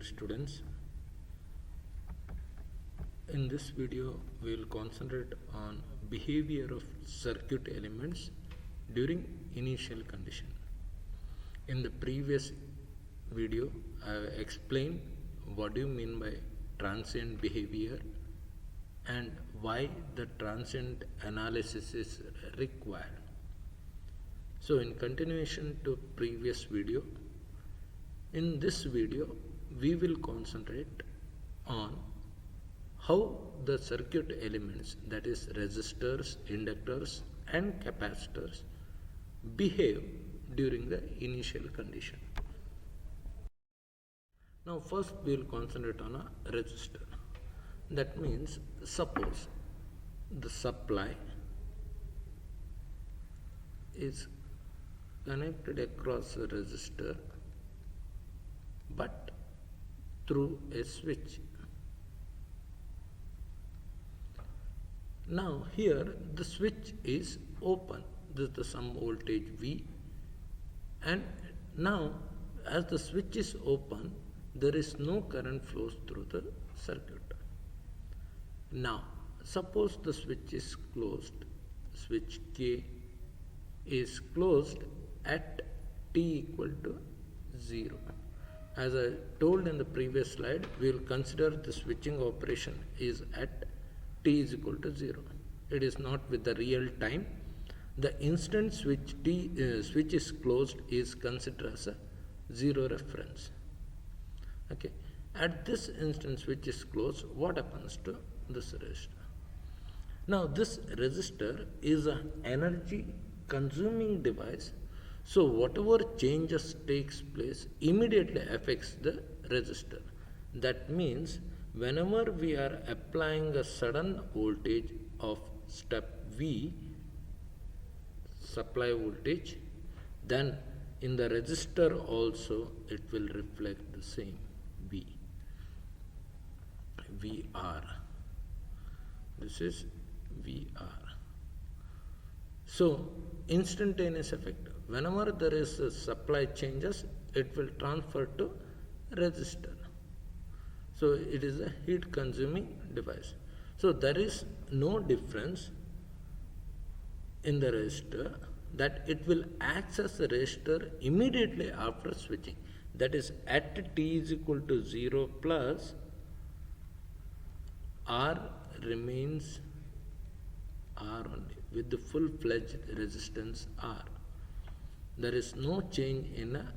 dear students. In this video, we will concentrate on behavior of circuit elements during initial condition. In the previous video, I explained what do you mean by transient behavior and why the transient analysis is required. So in continuation to previous video, in this video we will concentrate on how the circuit elements, that is resistors, inductors and capacitors, behave during the initial condition. Now first we will concentrate on a resistor. That means suppose the supply is connected across a resistor but through a switch. Now here the switch is open, this is the some voltage V, and now as the switch is open there is no current flows through the circuit. Now suppose the switch is closed, switch K is closed at t equal to 0. As I told in the previous slide, we will consider the switching operation is at t is equal to 0. It is not with the real time. The instant switch switch is closed is considered as a 0 reference. Okay. At this instant switch is closed, what happens to this resistor? Now this resistor is an energy consuming device, so whatever changes takes place immediately affects the resistor. That means whenever we are applying a sudden voltage of step V, supply voltage, then in the resistor also it will reflect the same V, VR. This is VR. So instantaneous effect. Whenever there is a supply changes, it will transfer to resistor. So it is a heat consuming device. So there is no difference in the resistor, that it will access the resistor immediately after switching. That is at t is equal to 0 plus R remains R only with the full-fledged resistance R. There is no change in a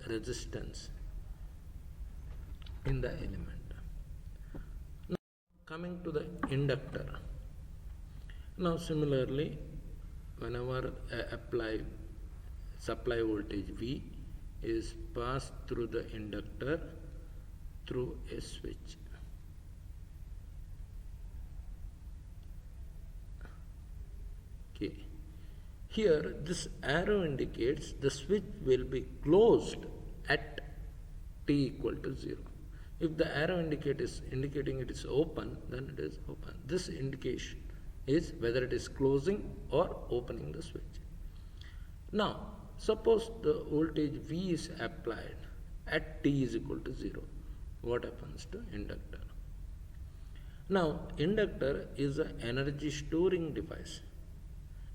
resistance in the element. Now coming to the inductor. Now similarly, whenever supply voltage V is passed through the inductor through a switch. Okay. Here this arrow indicates the switch will be closed at t equal to 0. If the arrow indicating it is open, then it is open. This indication is whether it is closing or opening the switch. Now suppose the voltage V is applied at t is equal to 0. What happens to inductor? Now inductor is an energy storing device,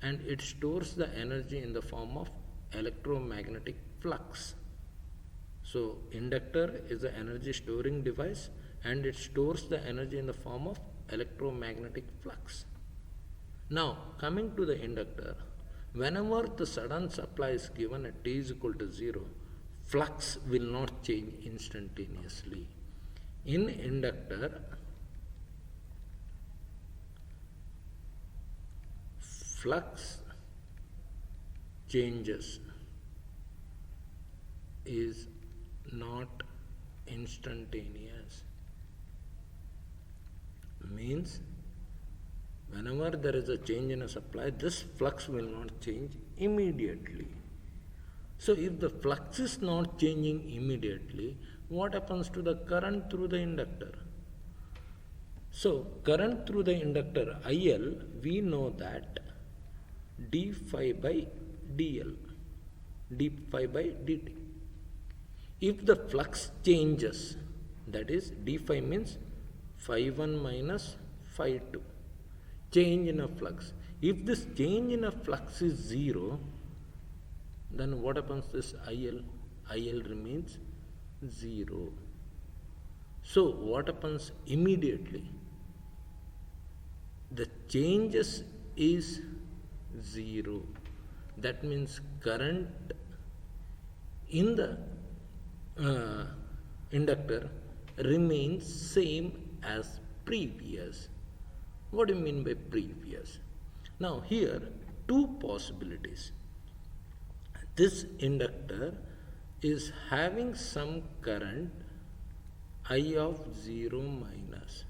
and it stores the energy in the form of electromagnetic flux. So inductor is an energy storing device and it stores the energy in the form of electromagnetic flux. Now coming to the inductor, whenever the sudden supply is given at t is equal to 0, flux will not change instantaneously. In inductor, flux changes is not instantaneous. Means whenever there is a change in a supply, this flux will not change immediately. So if the flux is not changing immediately, what happens to the current through the inductor? So current through the inductor IL, we know that d phi by dl, d phi by dt. If the flux changes, That is d phi means phi 1 minus phi 2. Change in a flux. If this change in a flux is 0, then what happens? This IL remains 0. So what happens immediately? The changes is 0. That means current in the inductor remains same as previous. What do you mean by previous? Now here two possibilities. This inductor is having some current I of 0 minus.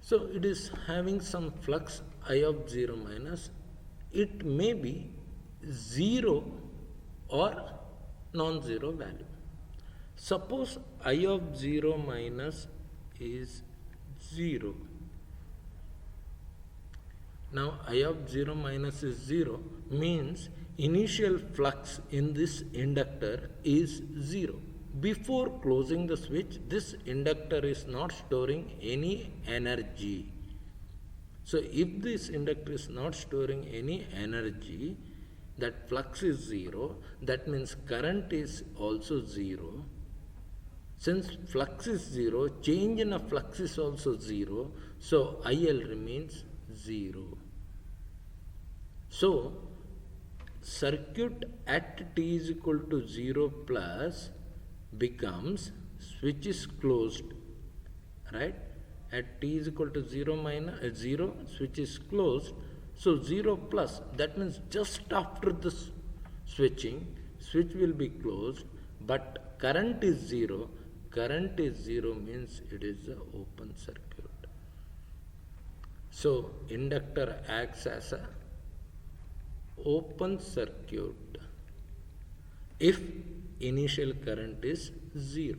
So it is having some flux I of 0 minus. It may be 0 or non-zero value. Suppose I of 0 minus is 0. Now I of 0 minus is 0 means initial flux in this inductor is 0. Before closing the switch, this inductor is not storing any energy. So if this inductor is not storing any energy, that flux is 0, that means current is also 0. Since flux is 0, change in a flux is also 0, so IL remains 0. So circuit at t is equal to 0 plus becomes switch is closed, right? At t is equal to 0 minus 0, switch is closed. So 0 plus, that means just after this switching, switch will be closed, but current is 0. Current is 0 means it is an open circuit. So inductor acts as a open circuit if initial current is 0.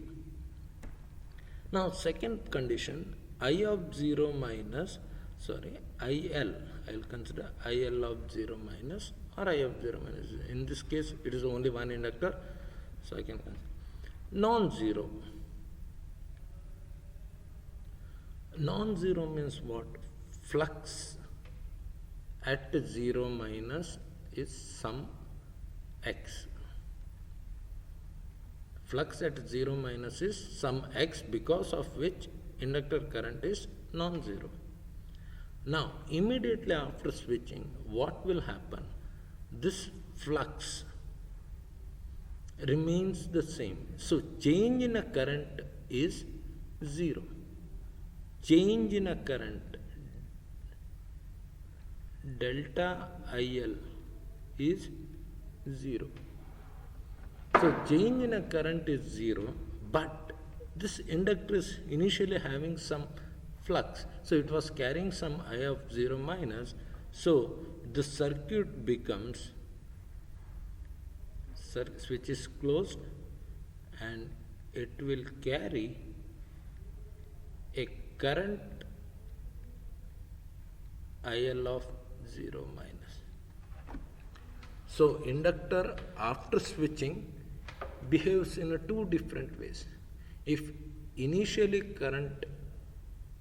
Now second condition, I of 0 minus, IL, I will consider IL of 0 minus or I of 0 minus. In this case, it is only one inductor, so I can consider non-zero. Non-zero means what? Flux at 0 minus is some x. Flux at 0 minus is some x, because of which inductor current is non-zero. Now immediately after switching, what will happen? This flux remains the same. So change in a current is 0. Change in a current delta IL is 0. So change in a current is 0, but this inductor is initially having some flux. So it was carrying some I of 0 minus. So the circuit becomes, switch is closed and it will carry a current IL of 0 minus. So inductor after switching behaves in two different ways. If initially current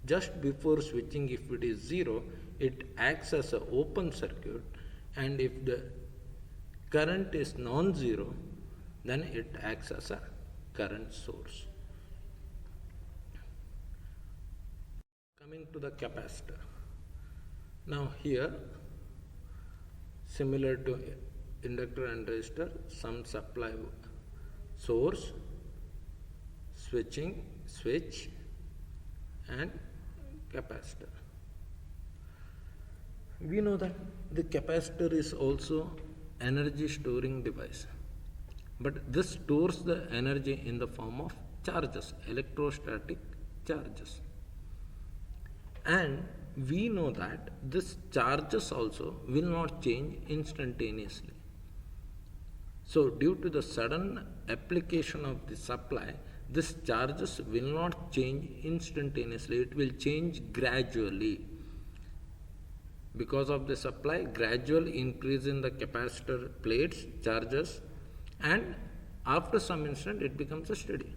just before switching, if it is 0, it acts as an open circuit, and if the current is non-zero, then it acts as a current source. Coming to the capacitor. Now here, similar to inductor and resistor, some supply source, switching, switch, and capacitor. We know that the capacitor is also energy storing device, but this stores the energy in the form of charges, electrostatic charges. And we know that this charges also will not change instantaneously. So due to the sudden application of the supply, this charges will not change instantaneously, it will change gradually. Because of the supply, gradual increase in the capacitor plates, charges, and after some instant it becomes a steady.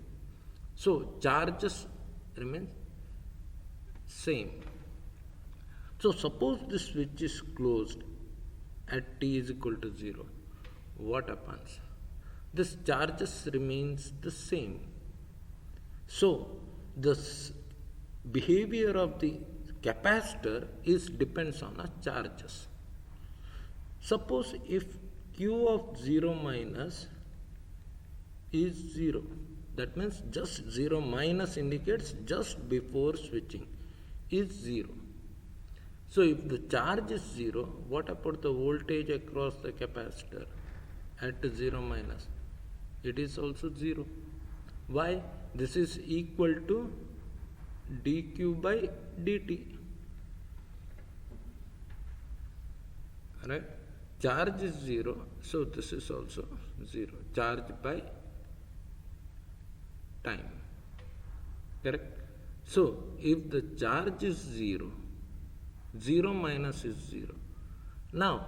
So charges remain same. So suppose this switch is closed at t is equal to 0. What happens? This charges remains the same. So the behavior of the capacitor is depends on the charges. Suppose if Q of 0 minus is 0, that means just 0 minus indicates just before switching is 0. So if the charge is 0, what about the voltage across the capacitor at 0 minus? It is also 0. Why? This is equal to dq by dt. Right? Charge is 0, so this is also 0. Charge by time. Correct? So if the charge is 0, 0 minus is 0. Now,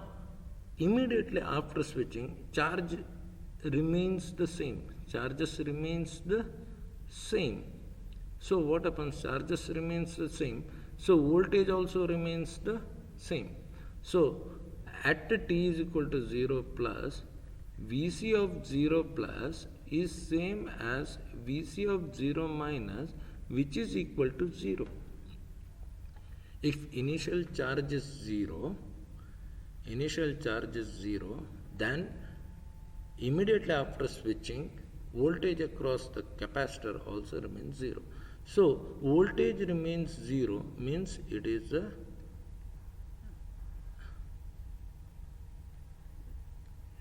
immediately after switching, charge remains the same. Charges remains the same. So what happens? Charges remains the same. So voltage also remains the same. So at t is equal to 0 plus, Vc of 0 plus is same as Vc of 0 minus, which is equal to 0. If initial charge is 0, then immediately after switching, voltage across the capacitor also remains 0. So voltage remains 0 means it is a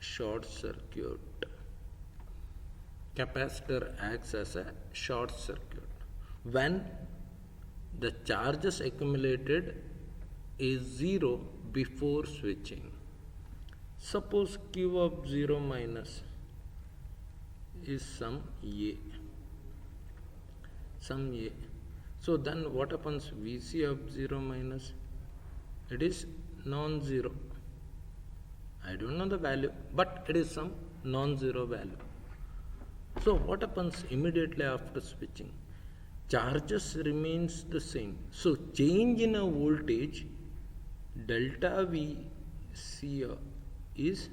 short circuit. Capacitor acts as a short circuit. When the charges accumulated is 0 before switching. Suppose Q of 0 minus is some A. So then what happens? Vc of 0 minus, it is non-zero. I don't know the value, but it is some non-zero value. So what happens immediately after switching? Charges remains the same. So change in a voltage delta Vc is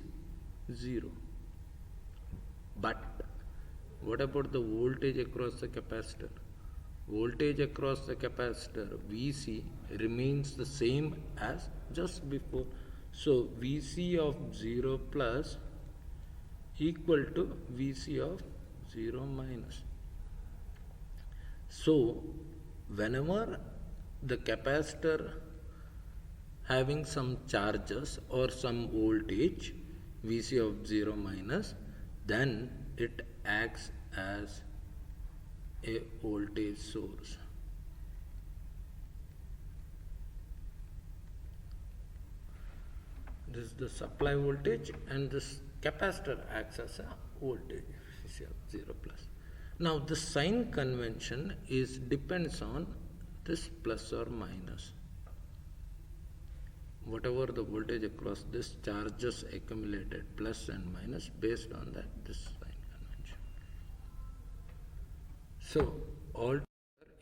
0. But what about the voltage across the capacitor? Voltage across the capacitor Vc remains the same as just before. So Vc of 0 plus equal to Vc of 0 minus. So whenever the capacitor having some charges or some voltage Vc of 0 minus, then it acts as a voltage source. This is the supply voltage and this capacitor acts as a voltage Vc of 0 plus. Now the sign convention is depends on this plus or minus. Whatever the voltage across this charges accumulated plus and minus, based on that this sign convention. So altogether,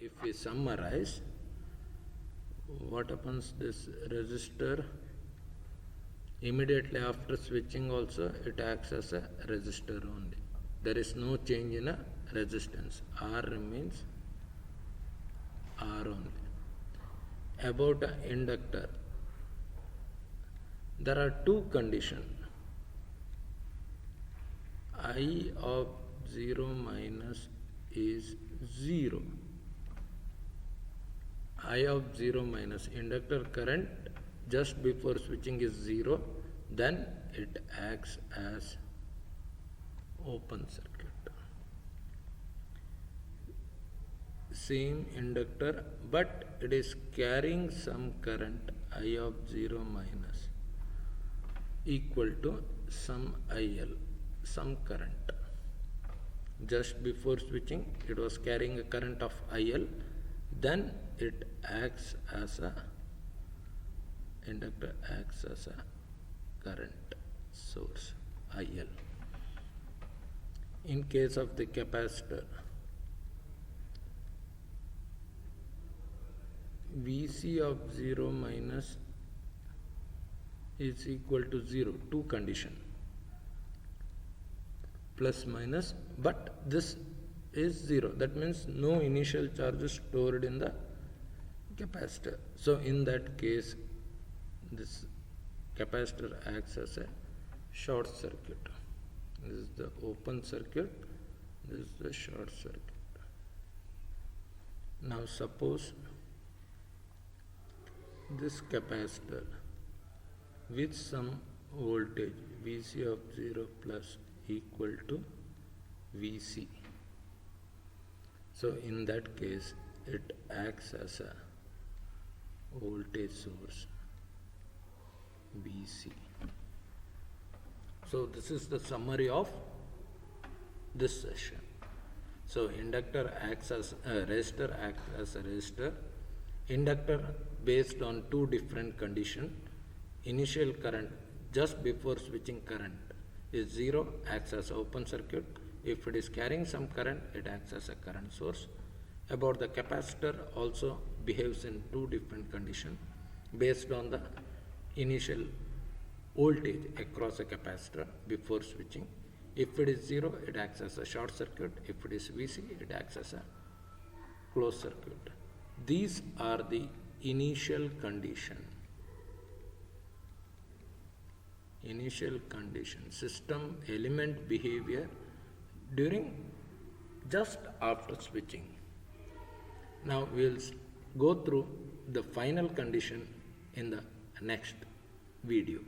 if we summarize, what happens? This resistor immediately after switching also it acts as a resistor only. There is no change in a resistance. R remains R only. About an inductor, there are two conditions. I of 0 minus is 0. I of 0 minus, inductor current just before switching is 0, then it acts as open circuit. Same inductor, but it is carrying some current I of 0 minus equal to some IL, some current. Just before switching, it was carrying a current of IL, then it acts as a inductor acts as a current source IL. In case of the capacitor, Vc of 0 minus is equal to 0, two condition, plus minus, but this is 0, that means no initial charge is stored in the capacitor. So in that case, this capacitor acts as a short circuit. This is the open circuit, this is the short circuit. Now suppose this capacitor with some voltage Vc of 0 plus equal to Vc. So in that case, it acts as a voltage source Vc. So this is the summary of this session. So inductor acts as a resistor, acts as a resistor. Inductor based on two different conditions. Initial current just before switching current is 0, acts as open circuit. If it is carrying some current, it acts as a current source. About the capacitor also behaves in two different conditions based on the initial voltage across a capacitor before switching. If it is 0, it acts as a short circuit. If it is Vc, it acts as a closed circuit. These are the initial condition. Initial condition, system element behavior during just after switching. Now we will go through the final condition in the next video.